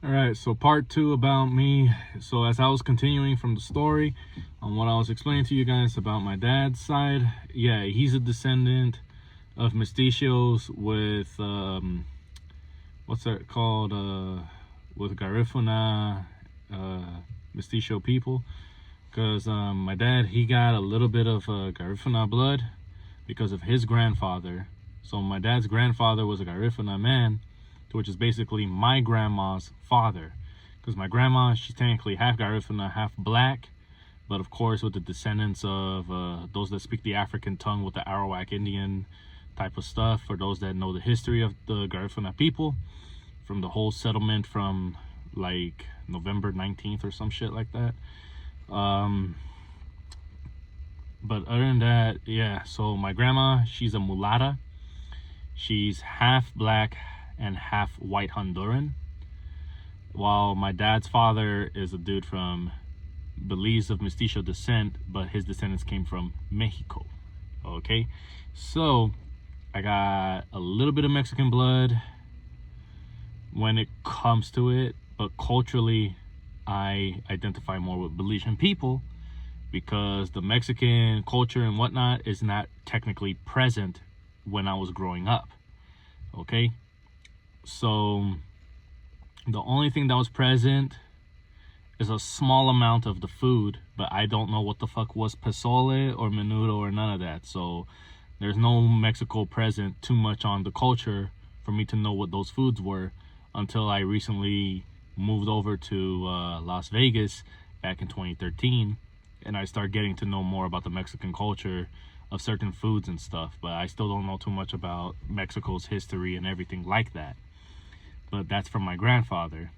All right, so part two about me. So as I was continuing from the story on what I was explaining to you guys about my dad's side, yeah, he's a descendant of mestizos with what's that called, with Garifuna mestizo people, because my dad, he got a little bit of Garifuna blood because of his grandfather. So my dad's grandfather was a Garifuna man, which is basically my grandma's father, because my grandma, she's technically half Garifuna, half black, but of course with the descendants of those that speak the African tongue with the Arawak Indian type of stuff. For those that know the history of the Garifuna people, from the whole settlement from like November 19th or some shit like that. But other than that, yeah, so my grandma, she's a mulatta. She's half black and half white Honduran, while my dad's father is a dude from Belize of mestizo descent, but his descendants came from Mexico. Okay, so I got a little bit of Mexican blood when it comes to it, but culturally I identify more with Belizean people because the Mexican culture and whatnot is not technically present when I was growing up. Okay, so the only thing that was present is a small amount of the food, but I don't know what the fuck was pozole or menudo or none of that. So there's no Mexico present too much on the culture for me to know what those foods were until I recently moved over to Las Vegas back in 2013, and I started getting to know more about the Mexican culture of certain foods and stuff. But I still don't know too much about Mexico's history and everything like that. But that's from my grandfather.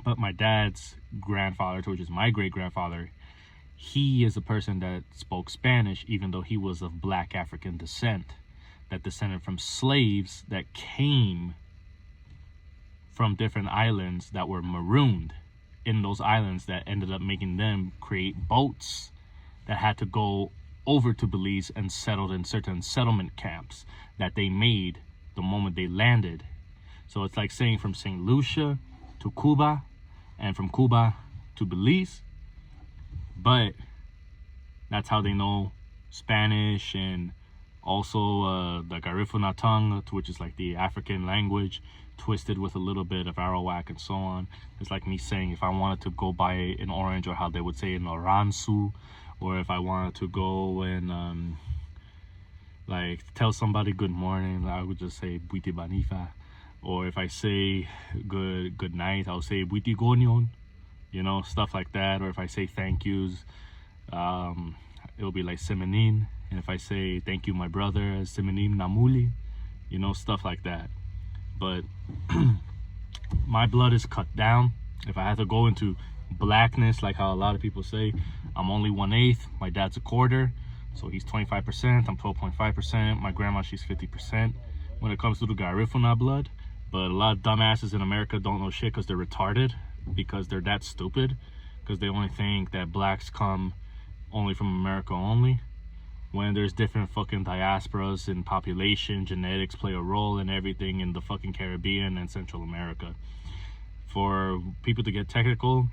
But my dad's grandfather, which is my great-grandfather, he is a person that spoke Spanish, even though he was of black African descent, that descended from slaves that came from different islands that were marooned in those islands, that ended up making them create boats that had to go over to Belize and settled in certain settlement camps that they made the moment they landed. So it's like saying from St. Lucia to Cuba and from Cuba to Belize, but that's how they know Spanish, and also the Garifuna tongue, which is like the African language twisted with a little bit of Arawak and so on. It's like me saying if I wanted to go buy an orange, or how they would say in Oransu, or if I wanted to go and like tell somebody good morning, I would just say Buiti Banifa. Or if I say good night, I'll say Buiti Gonyon, you know, stuff like that. Or if I say thank yous, it'll be like Semenin. And if I say thank you my brother, Semenim Namuli, you know, stuff like that. But my blood is cut down. If I had to go into blackness, like how a lot of people say, I'm only 1/8. My dad's a quarter, so he's 25%. I'm 12.5%. My grandma, she's 50% when it comes to the Garifuna blood. But a lot of dumbasses in America don't know shit because they're retarded, because they're that stupid, because they only think that blacks come only from America only, when there's different fucking diasporas in population. Genetics play a role in everything in the fucking Caribbean and Central America. For people to get technical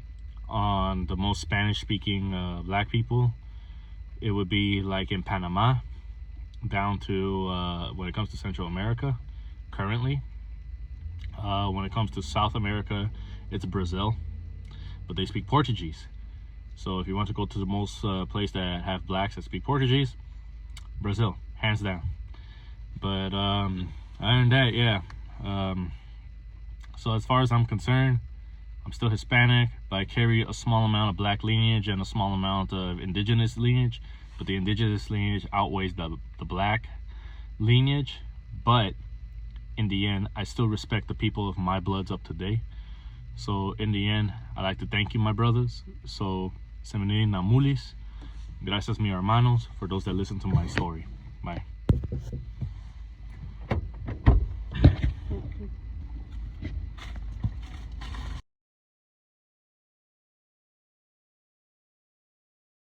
on the most Spanish speaking black people, it would be like in Panama down to when it comes to Central America currently. When it comes to South America, it's Brazil, but they speak Portuguese. So if you want to go to the most place that have blacks that speak Portuguese, Brazil, hands down. But other than that, yeah. So as far as I'm concerned, I'm still Hispanic, but I carry a small amount of black lineage and a small amount of indigenous lineage. But the indigenous lineage outweighs the black lineage. But in the end, I still respect the people of my bloods up to date. So in the end, I'd like to thank you, my brothers. So, Semenin Namulis, gracias mi hermanos, for those that listen to my story. Bye.